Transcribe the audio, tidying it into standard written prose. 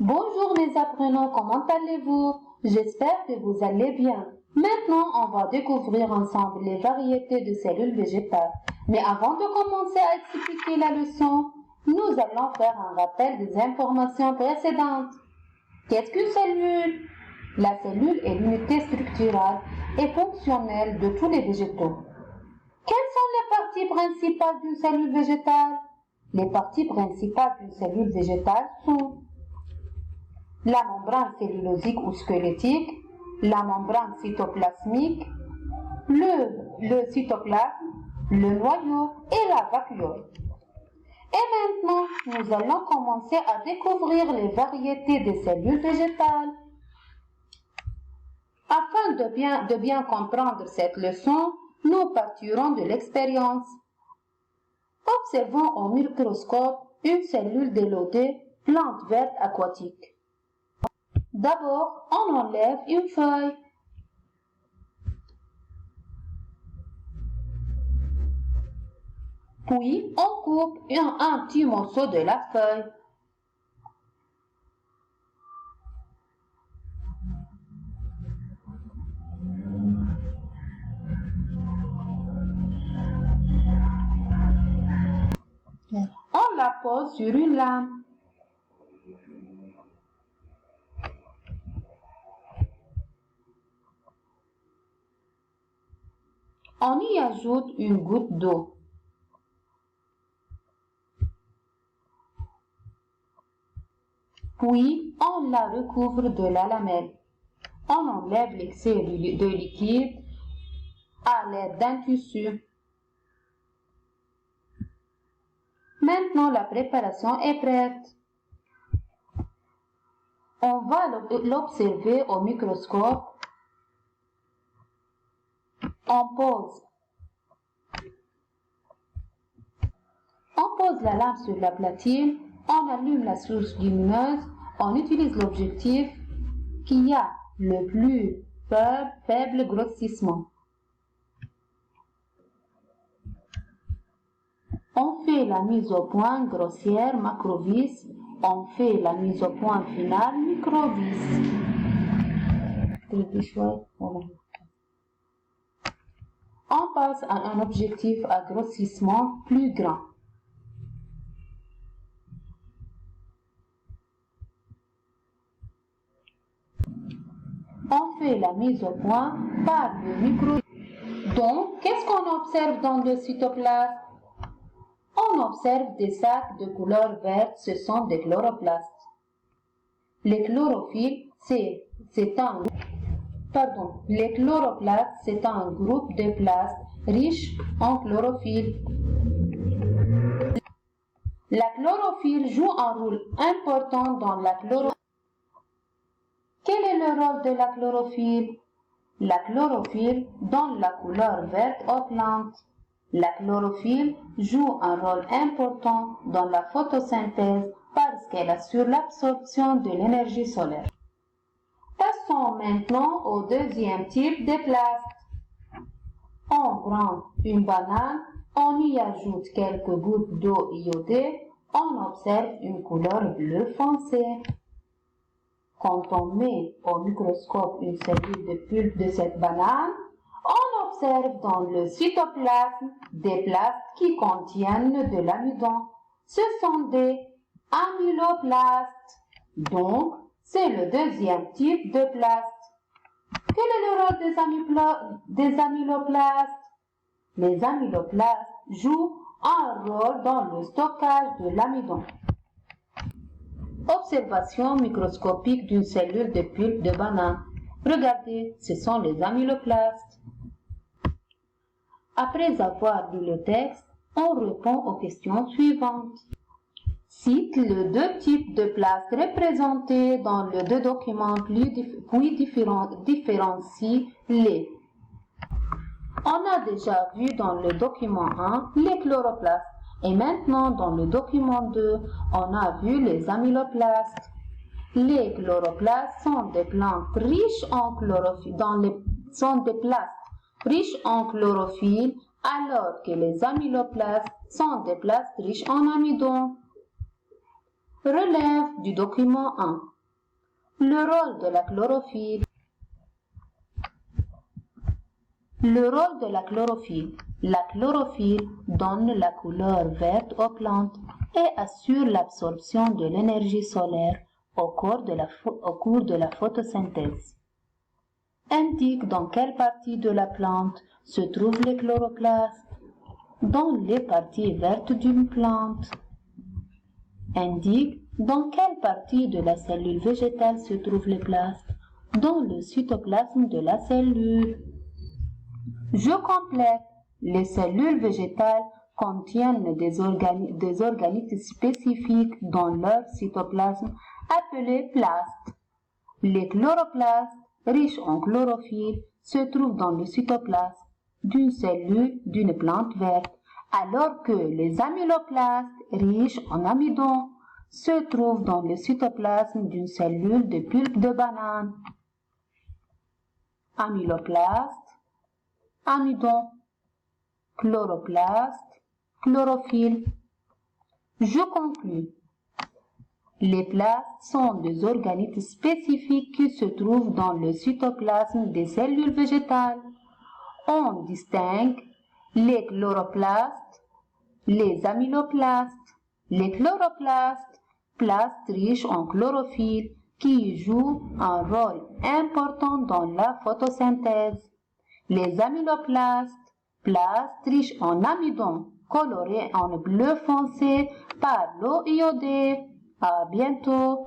Bonjour mes apprenants, comment allez-vous? J'espère que vous allez bien. Maintenant, on va découvrir ensemble les variétés de cellules végétales. Mais avant de commencer à expliquer la leçon, nous allons faire un rappel des informations précédentes. Qu'est-ce qu'une cellule? La cellule est l'unité structurale et fonctionnelle de tous les végétaux. Quelles sont les parties principales d'une cellule végétale? Les parties principales d'une cellule végétale sont la membrane cellulosique ou squelettique, la membrane cytoplasmique, le cytoplasme, le noyau et la vacuole. Et maintenant, nous allons commencer à découvrir les variétés des cellules végétales. Afin de bien comprendre cette leçon, nous partirons de l'expérience. Observons au microscope une cellule délodée, plante verte aquatique. D'abord, on enlève une feuille. Puis, on coupe un petit morceau de la feuille. On la pose sur une lame. On y ajoute une goutte d'eau. Puis, on la recouvre de la lamelle. On enlève l'excès de liquide à l'aide d'un tissu. Maintenant, la préparation est prête. On va l'observer au microscope. On pose la lampe sur la platine, on allume la source lumineuse, on utilise l'objectif qui a le plus faible grossissement. On fait la mise au point grossière macrovis, on fait la mise au point finale microvis. On passe à un objectif à grossissement plus grand. On fait la mise au point par le micro. Donc, qu'est-ce qu'on observe dans le cytoplasme? On observe des sacs de couleur verte, ce sont des chloroplastes. Les chloroplastes, c'est un groupe de plastes riches en chlorophylle. La chlorophylle joue un rôle important dans la chlorophylle. Quel est le rôle de la chlorophylle? La chlorophylle donne la couleur verte aux plantes. La chlorophylle joue un rôle important dans la photosynthèse parce qu'elle assure l'absorption de l'énergie solaire. Passons maintenant au deuxième type de plastes. On prend une banane, on y ajoute quelques gouttes d'eau iodée, on observe une couleur bleu foncé. Quand on met au microscope une cellule de pulpe de cette banane, on observe dans le cytoplasme des plastes qui contiennent de l'amidon. Ce sont des amyloplastes. Donc, c'est le deuxième type de plastes. Quel est le rôle des amyloplastes? Les amyloplastes jouent un rôle dans le stockage de l'amidon. Observation microscopique d'une cellule de pulpe de banane. Regardez, ce sont les amyloplastes. Après avoir lu le texte, on répond aux questions suivantes. Cite les deux types de plastes représentés dans les deux documents, puis différencie-les. On a déjà vu dans le document 1 les chloroplastes et maintenant dans le document 2, on a vu les amyloplastes. Les chloroplastes sont des plantes riches en chlorophylle, sont des plastes riches en chlorophylle, alors que les amyloplastes sont des plastes riches en amidon. Relève du document 1. Le rôle de la chlorophylle. Le rôle de la chlorophylle. La chlorophylle donne la couleur verte aux plantes et assure l'absorption de l'énergie solaire au cours de la photosynthèse. Indique dans quelle partie de la plante se trouvent les chloroplastes. Dans les parties vertes d'une plante. Indique dans quelle partie de la cellule végétale se trouvent les plastes. Dans le cytoplasme de la cellule. Je complète. Les cellules végétales contiennent des organites spécifiques dans leur cytoplasme appelés plastes. Les chloroplastes, riches en chlorophylle, se trouvent dans le cytoplasme d'une cellule d'une plante verte, alors que les amyloplastes, riches en amidon, se trouvent dans le cytoplasme d'une cellule de pulpe de banane. Amyloplaste, amidon, chloroplaste, chlorophylle. Je conclus. Les plastes sont des organites spécifiques qui se trouvent dans le cytoplasme des cellules végétales. On distingue les chloroplastes, les amyloplastes, les chloroplastes, plastes riches en chlorophylle qui jouent un rôle important dans la photosynthèse. Les amyloplastes, plastes riches en amidon, colorés en bleu foncé par l'eau iodée. À bientôt.